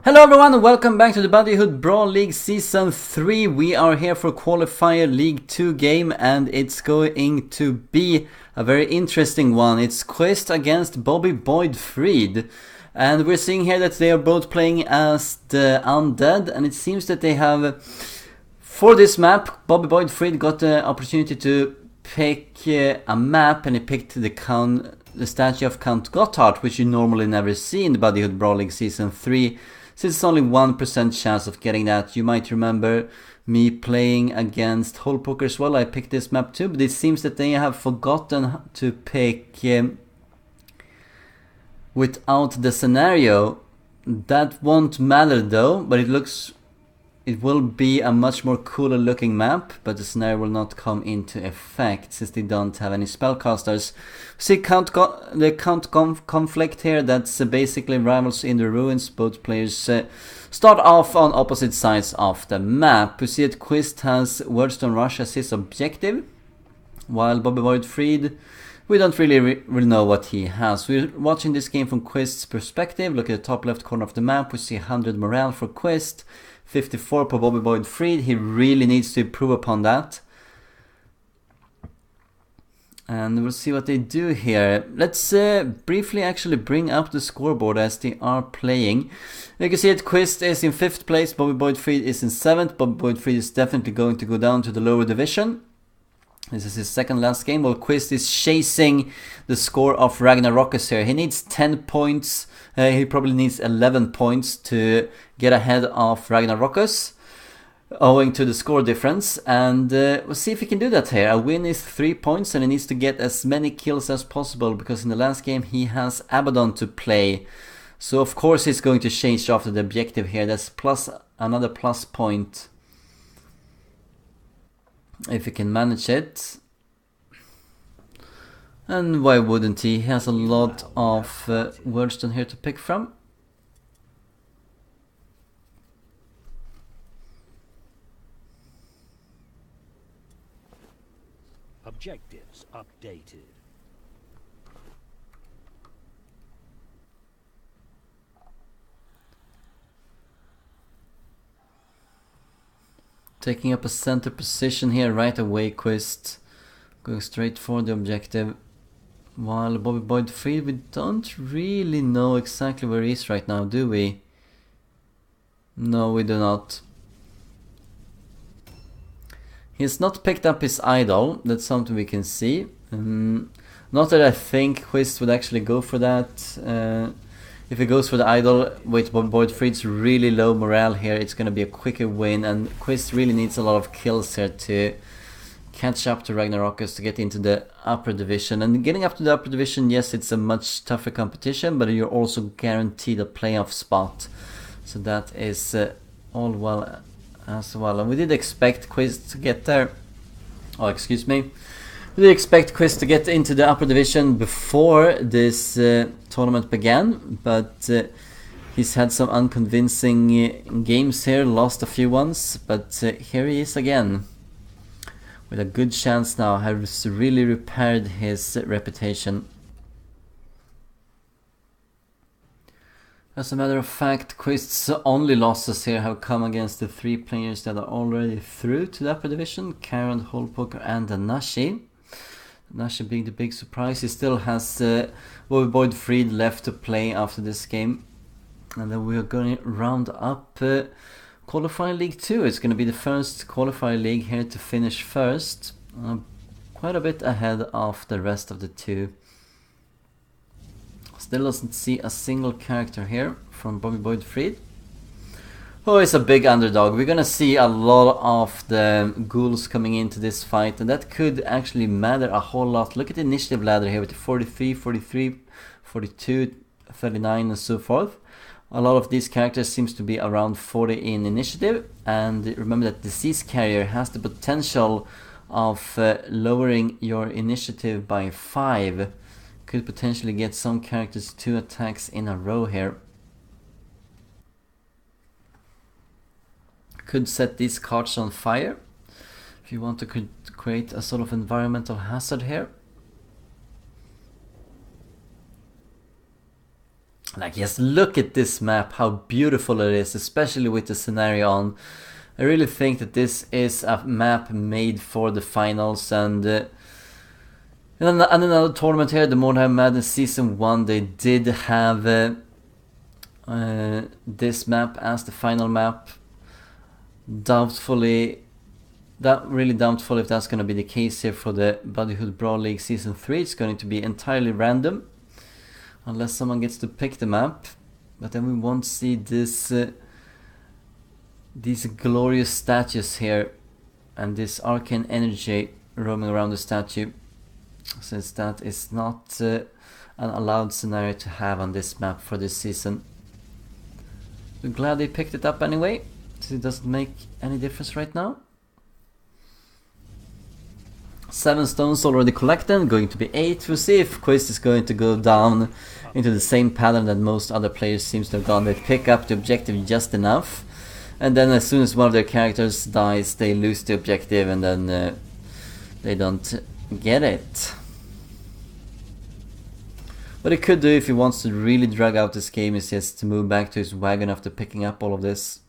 Hello everyone and welcome back to the Buddyhood Brawl League Season 3. We are here for Qualifier League 2 game and it's going to be a very interesting one. It's Quist against Bobby Boyd Freed. And we're seeing here that they are both playing as the Undead, and it seems that they have, for this map, Bobby Boyd Freed got the opportunity to pick a map, and he picked the statue of Count Gotthard, which you normally never see in the Buddyhood Brawl League Season 3. Since it's only 1% chance of getting that. You might remember me playing against Hole Poker as well. I picked this map too, but it seems that they have forgotten to pick without the scenario. That won't matter though, but it will be a much more cooler looking map, but the scenario will not come into effect since they don't have any spellcasters. See the Count conflict here, that's basically rivals in the ruins. Both players start off on opposite sides of the map. You see that Quist has Wordstone Rush as his objective, while Bobby Boyd Freed, we don't really know what he has. We're watching this game from Quist's perspective. Look at the top left corner of the map, we see 100 morale for Quist, 54 for Bobby Boyd Freed. He really needs to improve upon that. And we'll see what they do here. Let's briefly actually bring up the scoreboard as they are playing. You can see that Quist is in 5th place, Bobby Boyd Freed is in 7th. Bobby Boyd Freed is definitely going to go down to the lower division. This is his second last game, while Quist is chasing the score of Ragnarokkus here. He needs 10 points. He probably needs 11 points to get ahead of Ragnarokkus, owing to the score difference. And we'll see if he can do that here. A win is 3 points, and he needs to get as many kills as possible, because in the last game he has Abaddon to play. So of course he's going to change after the objective here. That's another plus point if he can manage it. And why wouldn't he? He has a lot of Wordstone here to pick from. Objectives updated. Taking up a center position here right away, Quist. Going straight for the objective. While Bobby Boyd Freed, we don't really know exactly where he is right now, do we? No, we do not. He has not picked up his idol, that's something we can see. Not that I think Quist would actually go for that. If he goes for the idol with Bobby Boyd Freed's really low morale here, it's going to be a quicker win, and Quist really needs a lot of kills here to catch up to Ragnarokkus to get into the upper division. And getting up to the upper division, yes, it's a much tougher competition, but you're also guaranteed a playoff spot. So that is all well as well. And we did expect Quist to get there. Oh, excuse me. We did expect Quist to get into the upper division before this tournament began, but he's had some unconvincing games here, lost a few ones, but here he is again. With a good chance now, has really repaired his reputation. As a matter of fact, Quist's only losses here have come against the 3 players that are already through to the upper division, Karond, Hole Poker and Nashi. Nashi being the big surprise. He still has Bobby Boyd Freed left to play after this game. And then we are going to round up Qualifier League 2. It's going to be the first Qualifier League here to finish first. Quite a bit ahead of the rest of the two. Still doesn't see a single character here from Bobby Boyd Freed. Oh, it's a big underdog. We're gonna see a lot of the ghouls coming into this fight, and that could actually matter a whole lot. Look at the initiative ladder here with the 43, 43, 42, 39 and so forth. A lot of these characters seems to be around 40 in initiative, and remember that Disease Carrier has the potential of lowering your initiative by 5. Could potentially get some characters 2 attacks in a row here. Could set these cards on fire if you want to create a sort of environmental hazard here. Like, just look at this map, how beautiful it is, especially with the scenario on. I really think that this is a map made for the finals, and in another tournament here, the Mordheim Madness Season 1, they did have this map as the final map. Really doubtful if that's going to be the case here for the Bodyhood Brawl League Season 3. It's going to be entirely random, unless someone gets to pick the map. But then we won't see this these glorious statues here and this arcane energy roaming around the statue, since that is not an allowed scenario to have on this map for this season. I'm glad they picked it up anyway, so it doesn't make any difference right now. 7 stones already collected, going to be 8. We'll see if Quist is going to go down into the same pattern that most other players seems to have gone. They pick up the objective just enough, and then as soon as one of their characters dies, they lose the objective, and then they don't get it. What he could do if he wants to really drag out this game is just to move back to his wagon after picking up all of this.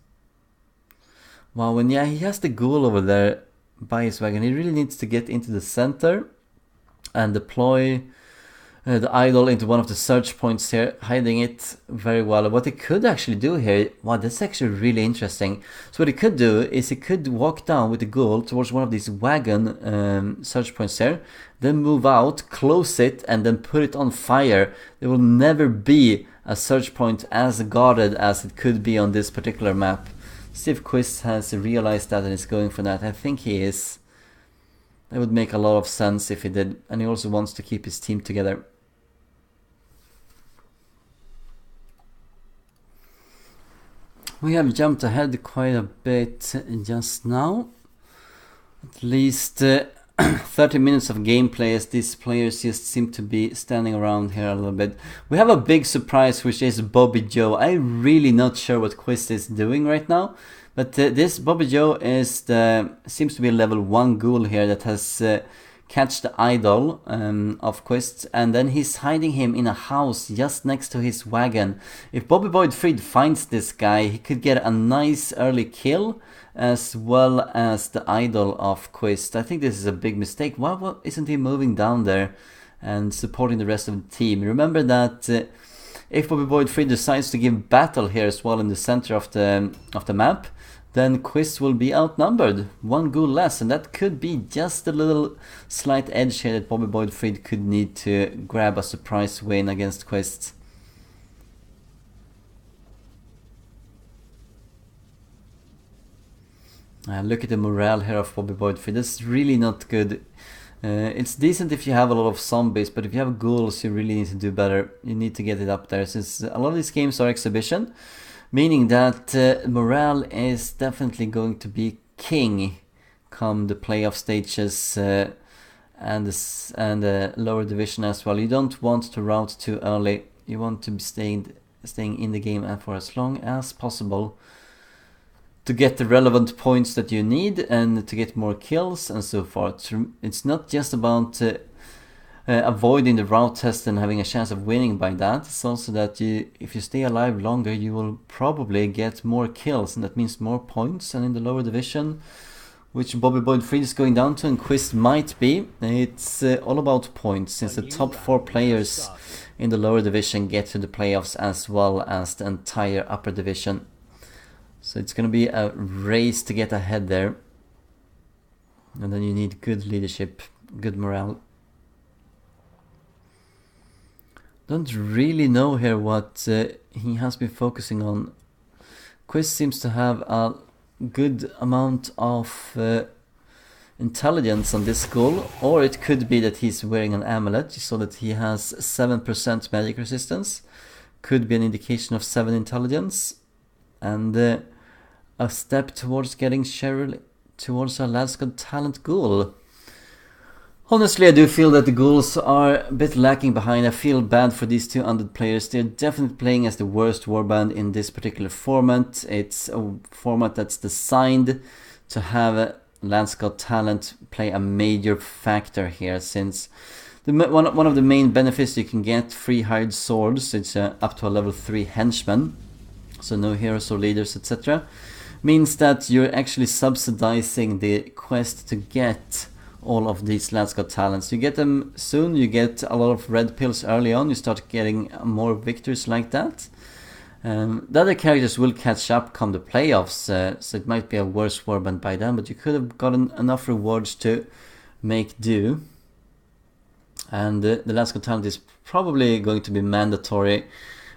Wow, and yeah, he has the ghoul over there by his wagon. He really needs to get into the center and deploy the idol into one of the search points here, hiding it very well. What he could actually do here, wow, that's actually really interesting. So what he could do is he could walk down with the ghoul towards one of these wagon search points here, then move out, close it, and then put it on fire. There will never be a search point as guarded as it could be on this particular map. See if Quist has realized that and is going for that. I think he is. That would make a lot of sense if he did. And he also wants to keep his team together. We have jumped ahead quite a bit just now. At least 30 minutes of gameplay, as these players just seem to be standing around here a little bit. We have a big surprise, which is Bobby Joe. I'm really not sure what Quist is doing right now, but this Bobby Joe is seems to be a level 1 ghoul here that has catch the idol of Quist, and then he's hiding him in a house just next to his wagon. If Bobby Boyd Fried finds this guy, he could get a nice early kill as well as the idol of Quist. I think this is a big mistake. Why isn't he moving down there and supporting the rest of the team? Remember that if Bobby Boyd Fried decides to give battle here as well in the center of the map, then Quist will be outnumbered, 1 ghoul less, and that could be just a little slight edge here that Bobby Boyd Fried could need to grab a surprise win against Quist. Look at the morale here of Bobby Boyd Fried. That's really not good. It's decent if you have a lot of zombies, but if you have ghouls, you really need to do better. You need to get it up there, since a lot of these games are exhibition, meaning that morale is definitely going to be king come the playoff stages and the lower division as well. You don't want to rout too early. You want to be staying in the game for as long as possible to get the relevant points that you need and to get more kills and so forth. It's not just about avoiding the route test and having a chance of winning by that. It's also that if you stay alive longer, you will probably get more kills, and that means more points. And in the lower division, which Bobby Boyd Fried is going down to and Quist might be, it's all about points, since the top 4 players in the lower division get to the playoffs as well as the entire upper division. So it's going to be a race to get ahead there. And then you need good leadership, good morale. Don't really know here what he has been focusing on. Quist seems to have a good amount of intelligence on this goal, or it could be that he's wearing an amulet so that he has 7% magic resistance. Could be an indication of 7 intelligence, and a step towards getting Cheryl towards a Lads Got Talent ghoul. Honestly, I do feel that the ghouls are a bit lacking behind. I feel bad for these 2 undead players. They're definitely playing as the worst warband in this particular format. It's a format that's designed to have Lads Got Talent play a major factor here, since One of the main benefits you can get, free hired swords. It's up to a level 3 henchman, so no heroes or leaders, etc. Means that you're actually subsidizing the quest to get all of these Last Got Talents. You get them soon, you get a lot of red pills early on, you start getting more victories like that. The other characters will catch up come the playoffs, so it might be a worse warband by then, but you could have gotten enough rewards to make do. And the Last Got Talent is probably going to be mandatory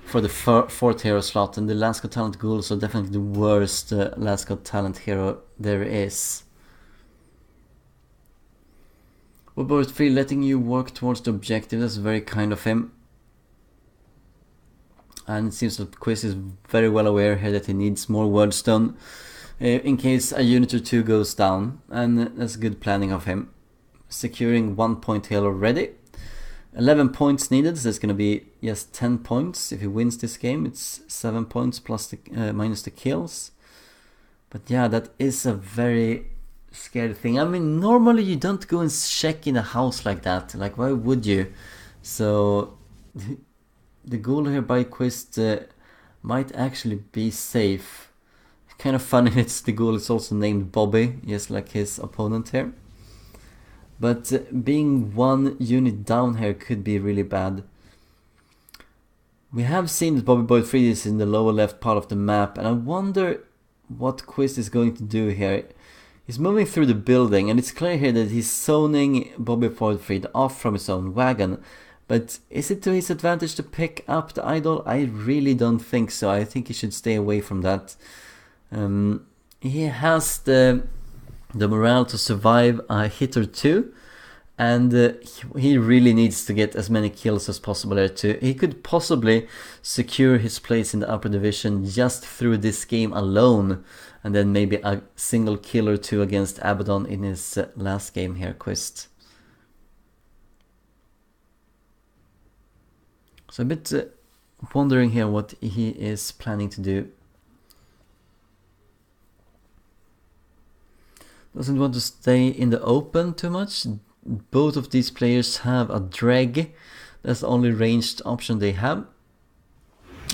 for the 4th hero slot, and the Last Got Talent ghouls are definitely the worst Last Got Talent hero there is. BBL3 letting you work towards the objective, that's very kind of him. And it seems that Quist is very well aware here that he needs more wordstone in case a unit or 2 goes down, and that's good planning of him. Securing 1 point here already. 11 points needed, so it's going to be just 10 points. If he wins this game, it's 7 points plus the minus the kills. But yeah, that is a very scary thing. I mean, normally you don't go and check in a house like that. Like, why would you? So the ghoul here by Quist might actually be safe. Kind of funny, it's the ghoul is also named Bobby, just like his opponent here. But being 1 unit down here could be really bad. We have seen that BBL3 is in the lower left part of the map, and I wonder what Quist is going to do here. He's moving through the building, and it's clear here that he's zoning BBL3 off from his own wagon. But is it to his advantage to pick up the idol? I really don't think so. I think he should stay away from that. He has the morale to survive a hit or 2, and he really needs to get as many kills as possible there too. He could possibly secure his place in the upper division just through this game alone, and then maybe a single kill or 2 against Abaddon in his last game here, Quist. So a bit wondering here what he is planning to do. Doesn't want to stay in the open too much. Both of these players have a dreg. That's the only ranged option they have.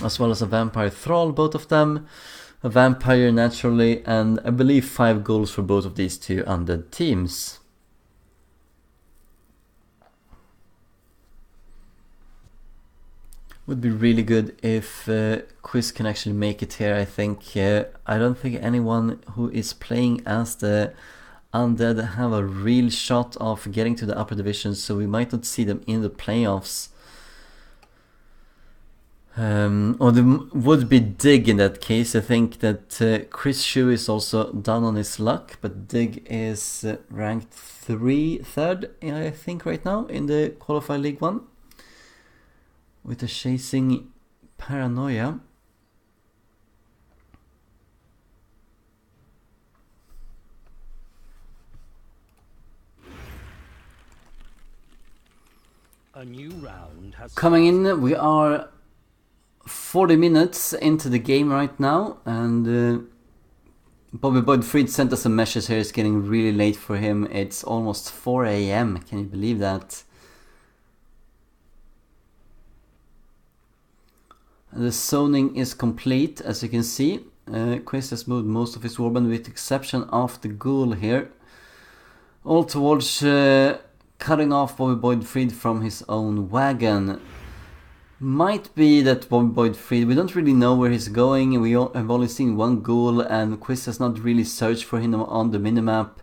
As well as a vampire thrall, both of them. A vampire naturally, and I believe 5 goals for both of these 2 undead teams. Would be really good if Quist can actually make it here, I think. I don't think anyone who is playing as the undead have a real shot of getting to the upper divisions, so we might not see them in the playoffs. Or there would be Dig in that case. I think that Chris Shu is also down on his luck, but Dig is ranked 3rd, I think, right now in the Qualifier League 1. With a chasing paranoia. A new round has Coming in, we are 40 minutes into the game right now, and BBL3 sent us a message here. It's getting really late for him. It's almost 4 AM. Can you believe that? The zoning is complete, as you can see. Quist has moved most of his warband with the exception of the ghoul here. All towards cutting off BBL3 from his own wagon. Might be that BBL3, we don't really know where he's going. We have only seen 1 ghoul, and Quist has not really searched for him on the minimap.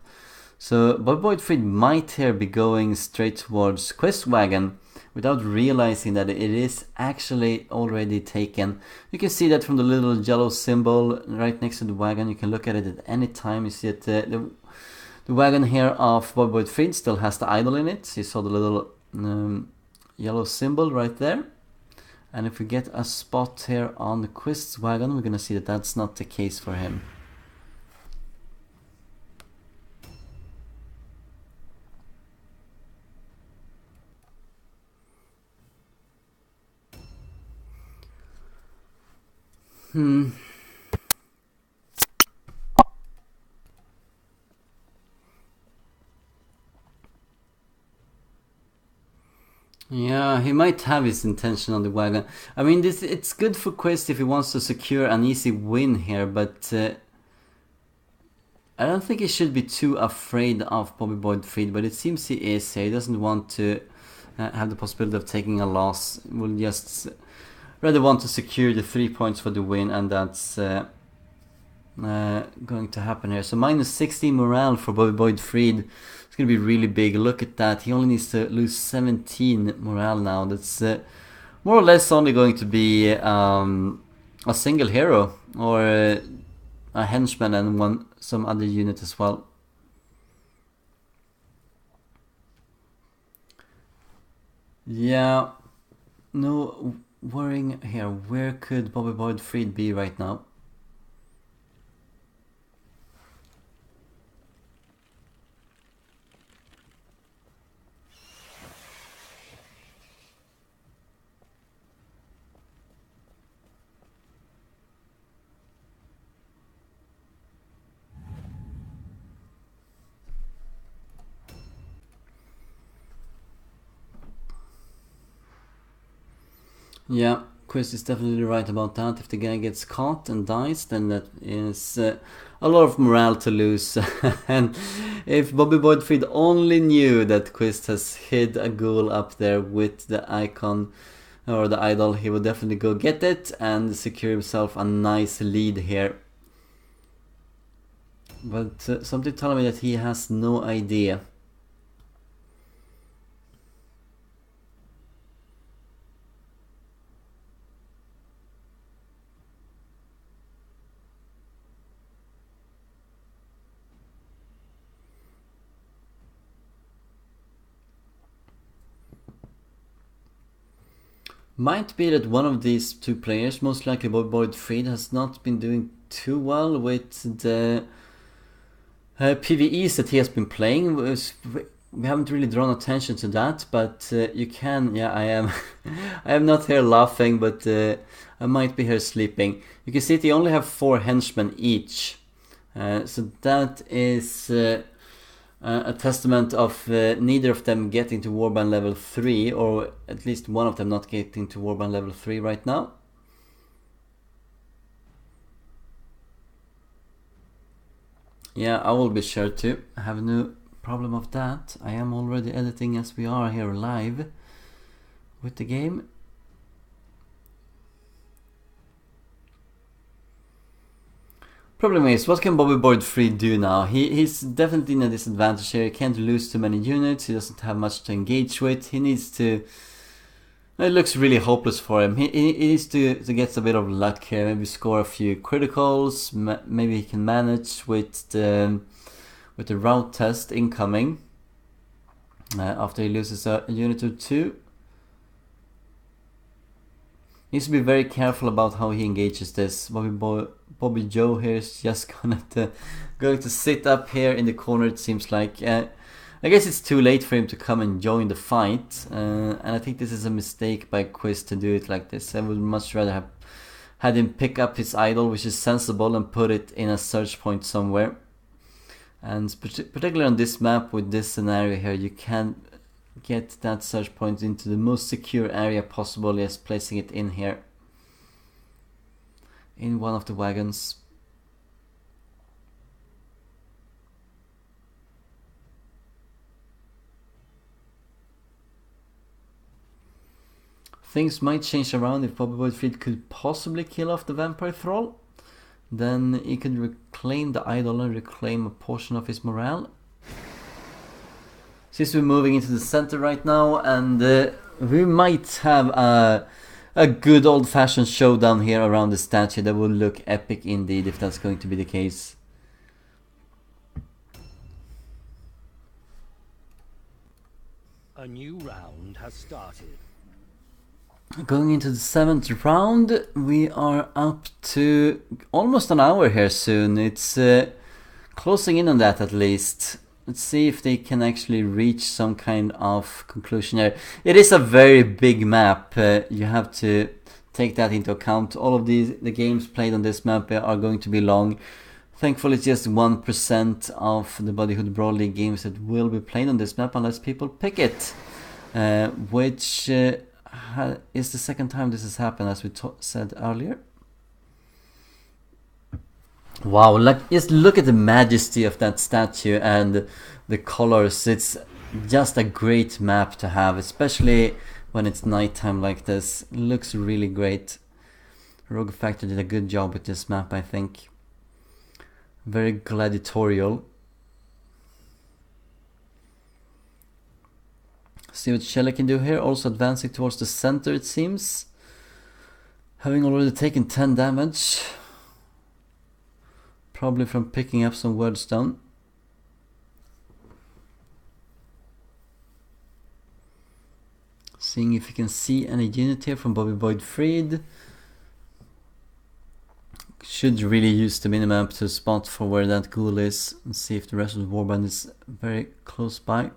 So BBL3 might here be going straight towards Quist's wagon, without realizing that it is actually already taken. You can see that from the little yellow symbol right next to the wagon. You can look at it at any time. You see that the wagon here of BBL3 still has the idol in it. You saw the little yellow symbol right there. And if we get a spot here on the Quist's wagon, we're gonna see that that's not the case for him. Yeah, he might have his intention on the wagon. I mean, it's good for Quist if he wants to secure an easy win here, but I don't think he should be too afraid of Bobby Boyd Fried, but it seems he is here. He doesn't want to have the possibility of taking a loss. He will just rather want to secure the 3 points for the win, and that's going to happen here. So minus 16 morale for Bobby Boyd Fried. It's going to be really big. Look at that. He only needs to lose 17 morale now. That's more or less only going to be a single hero or a henchman and some other unit as well. Yeah, no worrying here. Where could Bobby Boyd Fried be right now? Yeah, Quist is definitely right about that. If the guy gets caught and dies, then that is a lot of morale to lose. And if Bobby Boyd Fried only knew that Quist has hid a ghoul up there with the icon or the idol, he would definitely go get it and secure himself a nice lead here. But something telling me that he has no idea. Might be that one of these two players, most likely Bobby Boyd Fried, has not been doing too well with the PvEs that he has been playing. We haven't really drawn attention to that, but you can. Yeah, I am. I am not here laughing, but I might be here sleeping. You can see they only have 4 henchmen each, so that is a testament of neither of them getting to Warband level 3, or at least one of them not getting to Warband level 3 right now. Yeah, I will be sure to. I have no problem of that. I am already editing as we are here live with the game. Problem is, what can Bobby Boyd Fried do now? He's definitely in a disadvantage here. He can't lose too many units. He doesn't have much to engage with. He needs to... It looks really hopeless for him. He needs to get a bit of luck here. Maybe score a few criticals. Maybe he can manage with the route test incoming. After he loses a unit or 2. Needs to be very careful about how he engages this. Bobby Joe here is just going to sit up here in the corner, it seems like. I guess it's too late for him to come and join the fight. And I think this is a mistake by Quist to do it like this. I would much rather have had him pick up his idol, which is sensible, and put it in a search point somewhere. And particularly on this map with this scenario here, you can get that search point into the most secure area possible, just placing it in here in one of the wagons. Things might change around if Bobby Boyd Fried could possibly kill off the Vampire Thrall. Then he could reclaim the idol and reclaim a portion of his morale. Since we're moving into the center right now, and we might have a good old-fashioned showdown here around the statue that will look epic indeed if that's going to be the case. A new round has started. Going into the 7th round, we are up to almost an hour here soon. It's closing in on that at least. Let's see if they can actually reach some kind of conclusion here. It is a very big map. You have to take that into account. All of the games played on this map are going to be long. Thankfully, it's just 1% of the Bodyhood Brawl League games that will be played on this map unless people pick it. which is the second time this has happened, as we said earlier. Wow, just look at the majesty of that statue and the colors. It's just a great map to have, especially when it's nighttime like this. It looks really great. Rogue Factor did a good job with this map, I think. Very gladiatorial. See what Shelly can do here, also advancing towards the center it seems. Having already taken 10 damage. Probably from picking up some wordstone. Seeing if you can see any unit here from Bobby Boyd Freed. Should really use the minimap to spot for where that ghoul is and see if the rest of the warband is very close by.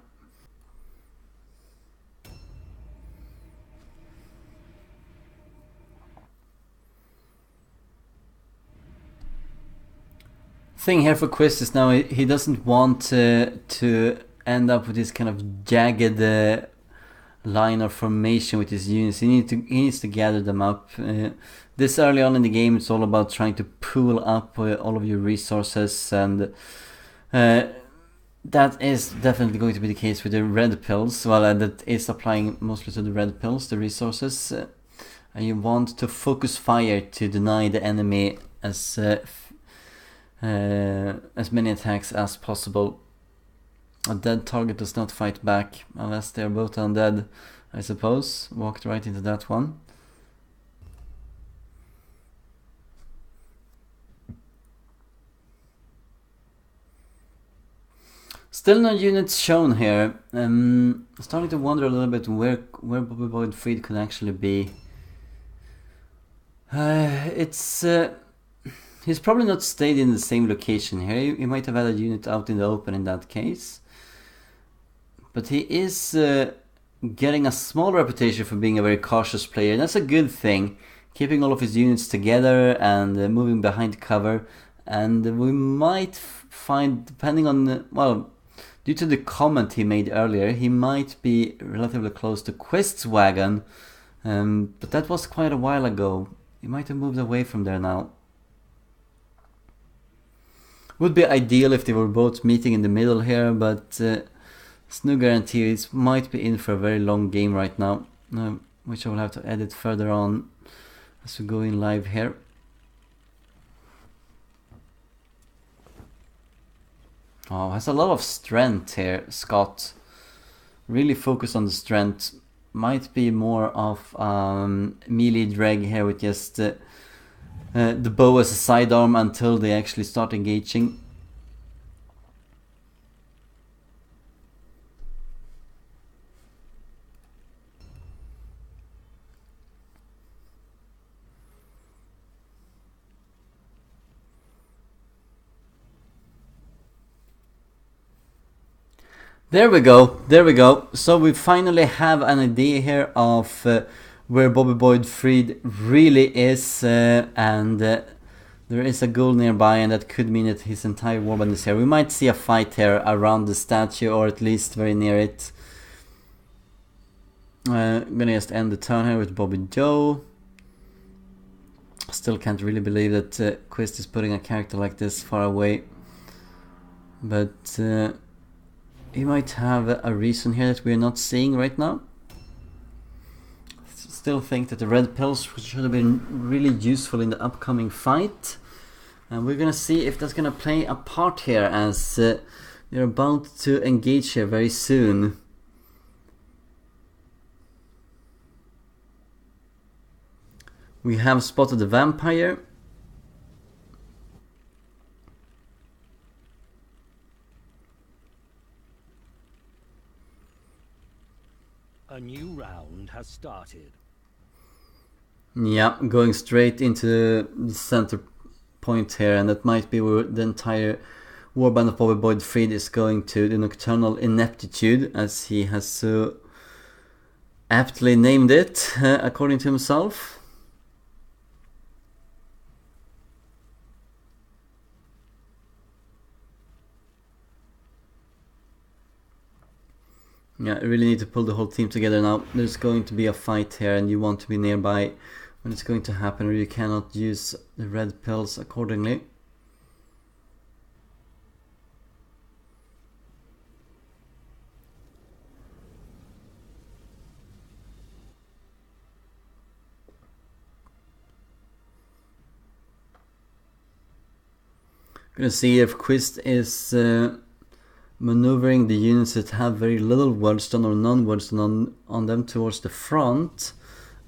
Thing here for Quist is now he doesn't want to end up with this kind of jagged line or formation with his units. He needs to gather them up. This early on in the game, it's all about trying to pool up all of your resources, and that is definitely going to be the case with the red pills. Well, that is applying mostly to the red pills, the resources. And you want to focus fire to deny the enemy as many attacks as possible. A dead target does not fight back unless they are both undead, I suppose. Walked right into that one. Still no units shown here. Starting to wonder a little bit where Bobby Boyd Freed could actually be. He's probably not stayed in the same location here. He might have had a unit out in the open in that case. But he is getting a small reputation for being a very cautious player, and that's a good thing. Keeping all of his units together and moving behind cover. And we might find, depending on, well, due to the comment he made earlier, he might be relatively close to Quist's wagon. But that was quite a while ago. He might have moved away from there now. Would be ideal if they were both meeting in the middle here, but it's no guarantee. It might be in for a very long game right now, which I will have to edit further on as we go in live here. Oh, has a lot of strength here, Scott. Really focus on the strength. Might be more of melee drag here with just the bow as a sidearm until they actually start engaging. There we go, there we go. So we finally have an idea here of where Bobby Boyd Freed really is, and there is a goal nearby, and that could mean that his entire warband is here. We might see a fight here around the statue, or at least very near it. I'm gonna just end the turn here with Bobby Joe. Still can't really believe that Quist is putting a character like this far away, but he might have a reason here that we're not seeing right now. Still think that the red pills should have been really useful in the upcoming fight, and we're gonna see if that's gonna play a part here, as they're about to engage here very soon. We have spotted the vampire. A new round has started. Yeah, going straight into the center point here, and that might be where the entire warband of Bobby Boyd Freed is going to, the Nocturnal Ineptitude, as he has so aptly named it, according to himself. Yeah, you really need to pull the whole team together now. There's going to be a fight here and you want to be nearby when it's going to happen, or you cannot use the red pills accordingly. Gonna see if Quist is maneuvering the units that have very little wordstone or none wordstone on them towards the front,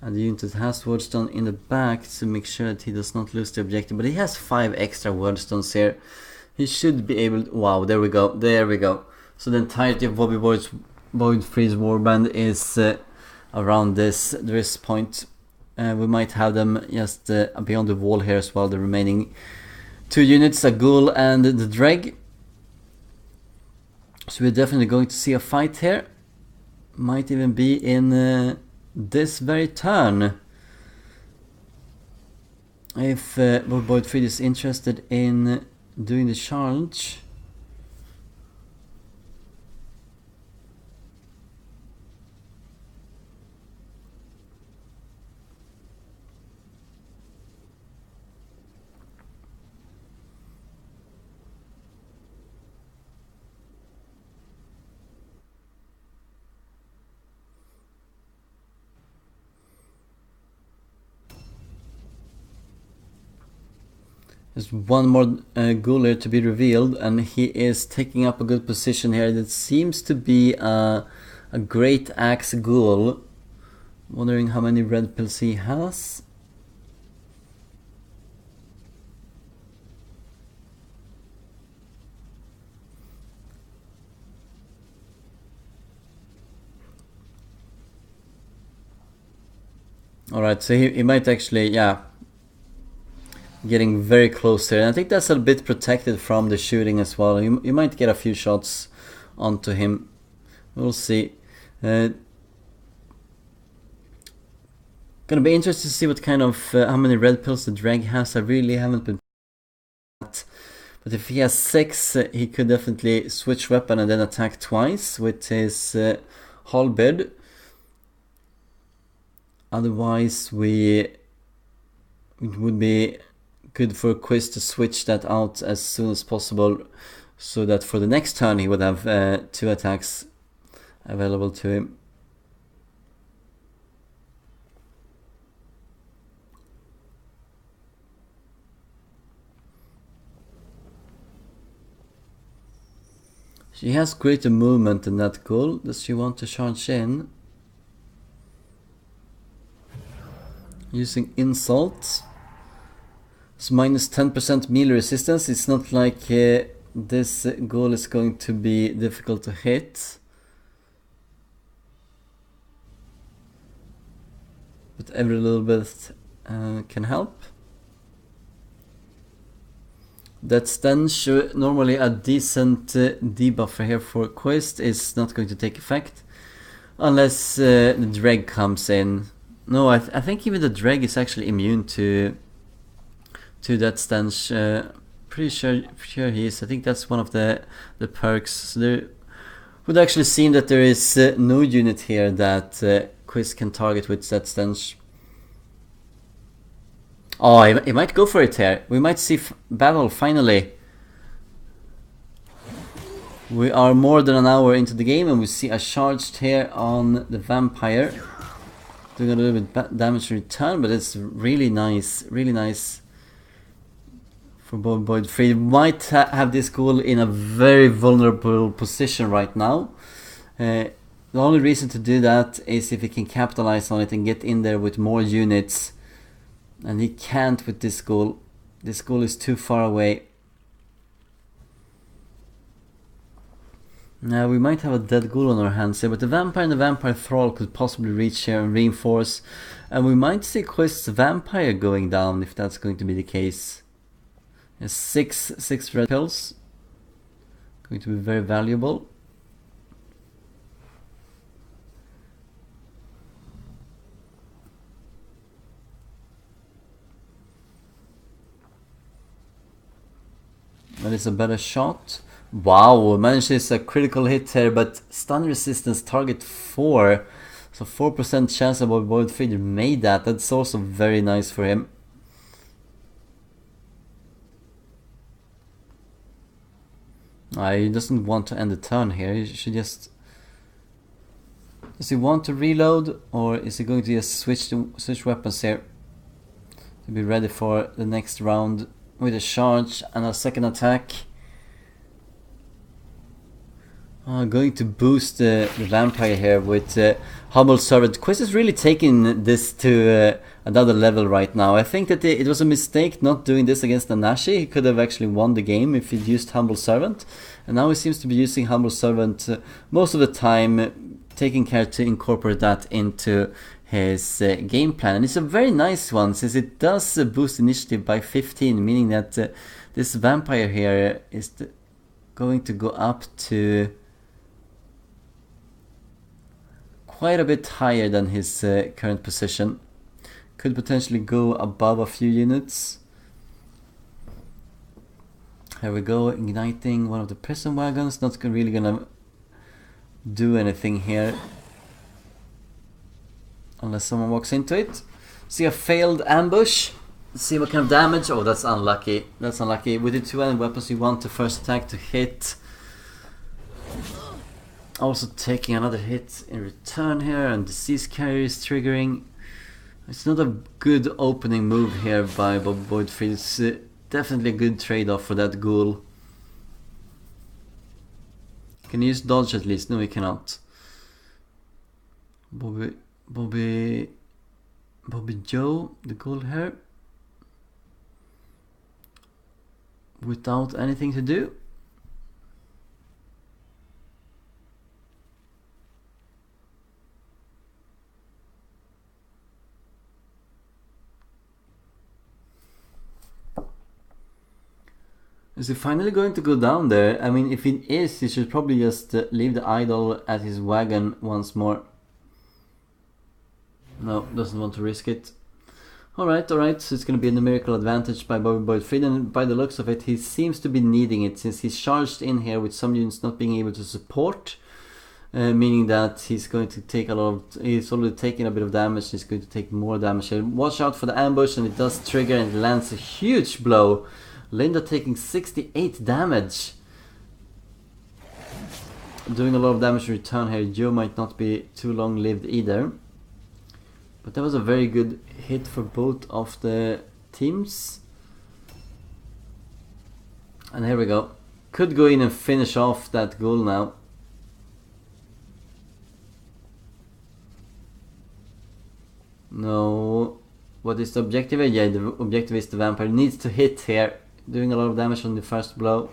and the unit that has wordstone in the back to make sure that he does not lose the objective. But he has 5 extra wordstones here. He should be able to, wow, there we go, there we go. So the entirety of Bobby Void Freeze Warband is around this point. We might have them just beyond the wall here as well, the remaining 2 units, a ghoul and the dreg. So we're definitely going to see a fight here. Might even be in this very turn. If Void Freeze is interested in doing the charge. There's one more ghoul here to be revealed, and he is taking up a good position here. That seems to be a great axe ghoul. Wondering how many red pills he has. Alright, so he might actually, yeah, getting very close here. And I think that's a bit protected from the shooting as well. You might get a few shots onto him. We'll see. Gonna be interested to see what kind of how many red pills the drag has. I really haven't been that. But if he has 6, he could definitely switch weapon and then attack twice with his halberd. Otherwise, it would be good for Quist to switch that out as soon as possible, so that for the next turn he would have 2 attacks available to him. She has greater movement than that ghoul. Does she want to charge in? Using insult. It's minus 10% melee resistance. It's not like this ghoul is going to be difficult to hit. But every little bit can help. That stench, normally a decent debuffer here for Quist, is not going to take effect. Unless the dreg comes in. No, I think even the dreg is actually immune to that stench. Pretty sure he is. I think that's one of the perks. So there would actually seem that there is no unit here that Quist can target with that stench. Oh, he might go for it here. We might see battle finally. We are more than an hour into the game and we see a charged here on the vampire. Doing a little bit damage return, but it's really nice for Void Freeze. Might have this ghoul in a very vulnerable position right now. The only reason to do that is if he can capitalize on it and get in there with more units. And he can't with this ghoul. This ghoul is too far away. Now we might have a dead ghoul on our hands here, but the vampire and the vampire thrall could possibly reach here and reinforce. And we might see Quist's vampire going down if that's going to be the case. Yes, six red pills. Going to be very valuable. That is a better shot. Wow, manages a critical hit here, but stun resistance target 4. So 4% chance of Void Feeder made that. That's also very nice for him. He doesn't want to end the turn here. He should just... Does he want to reload, or is he going to just switch weapons here to be ready for the next round with a charge and a second attack? Going to boost the vampire here with Humble Servant. Quist is really taking this to another level right now. I think that it was a mistake not doing this against Nanashi. He could have actually won the game if he'd used Humble Servant. And now he seems to be using Humble Servant most of the time, taking care to incorporate that into his game plan. And it's a very nice one, since it does boost initiative by 15, meaning that this vampire here is going to go up to quite a bit higher than his current position. Could potentially go above a few units. Here we go, igniting one of the prison wagons. Not really gonna do anything here unless someone walks into it. See a failed ambush. Let's see what kind of damage. Oh, that's unlucky. That's unlucky. With the two-handed weapons, you want the first attack to hit. Also taking another hit in return here, and Disease Carrier is triggering. It's not a good opening move here by Bobby Boydfried. It's definitely a good trade-off for that ghoul. Can you use dodge at least? No, he cannot. Bobby Joe, the ghoul here, without anything to do. Is he finally going to go down there? I mean, if it is, he should probably just leave the idol at his wagon once more. No, doesn't want to risk it. Alright, so it's going to be a numerical advantage by Bobby Boydfried, and by the looks of it, he seems to be needing it, since he's charged in here with some units not being able to support. Meaning that he's going to take a lot of... He's already taking a bit of damage, he's going to take more damage here. Watch out for the ambush, and it does trigger and it lands a huge blow. Linda taking 68 damage. Doing a lot of damage in return here. Joe might not be too long lived either. But that was a very good hit for both of the teams. And here we go. Could go in and finish off that goal now. No. What is the objective? Yeah, the objective is the vampire needs to hit here. Doing a lot of damage on the first blow.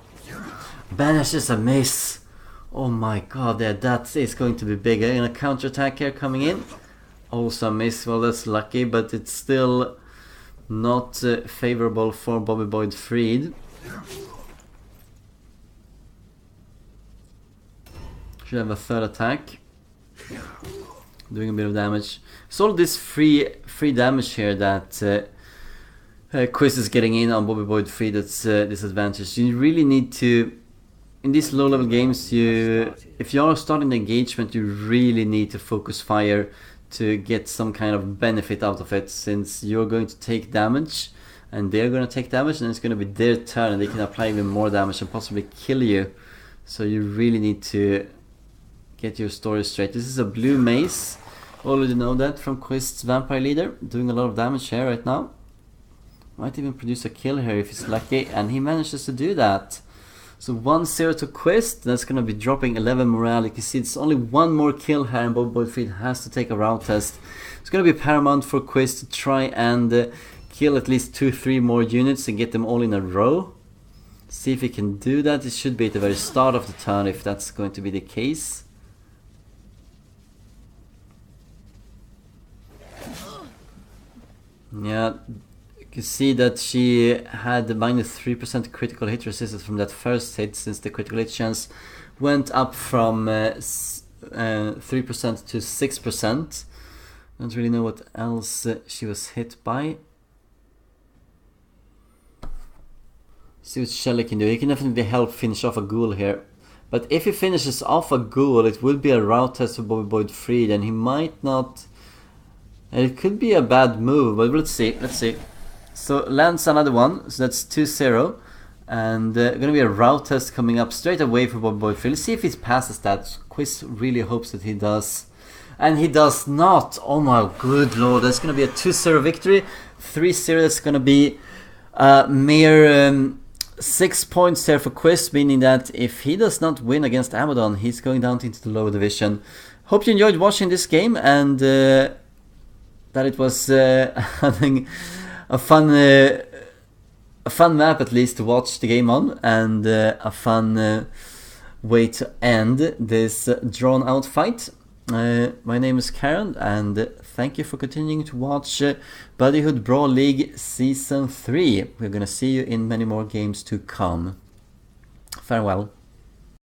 Banishes a miss. Oh my god, yeah, that is going to be big. And a counter attack here coming in. Also a miss. Well, that's lucky, but it's still not favorable for Bobby Boydfried. Should have a third attack. Doing a bit of damage. It's all this free damage here that Quist is getting in on Bobby Boydfried. That's disadvantage. You really need to, in these low level games, if you are starting the engagement, you really need to focus fire to get some kind of benefit out of it, since you're going to take damage and they're going to take damage, and it's going to be their turn and they can apply even more damage and possibly kill you. So you really need to get your story straight. This is a blue mace. Already know that from Quist's vampire leader. Doing a lot of damage here right now. Might even produce a kill here if he's lucky, and he manages to do that. So 1-0 to Quist. That's going to be dropping 11 morale. You can see it's only one more kill here, and Bobby Boydfried has to take a round test. It's going to be paramount for Quist to try and kill at least 2-3 more units and get them all in a row. See if he can do that. It should be at the very start of the turn if that's going to be the case. Yeah. You see that she had minus 3% critical hit resistance from that first hit, since the critical hit chance went up from 3% to 6%. Don't really know what else she was hit by. See what Shelly can do. He can definitely help finish off a ghoul here. But if he finishes off a ghoul, it would be a route test for Bobby Boyd Freed, and he might not... It could be a bad move, but let's see, let's see. So lands another one, so that's 2-0. And gonna be a route test coming up straight away for Bobby Boyd Freed. Let's see if he passes that. Quist really hopes that he does. And he does not! Oh my good lord, that's gonna be a 2-0 victory. 3-0, that's gonna be mere 6 points here for Quist, meaning that if he does not win against Abaddon, he's going down into the lower division. Hope you enjoyed watching this game, and that it was having a fun map at least to watch the game on, and a fun way to end this drawn out fight. My name is Karond, and thank you for continuing to watch Buddyhood Brawl League Season 3. We're gonna see you in many more games to come. Farewell.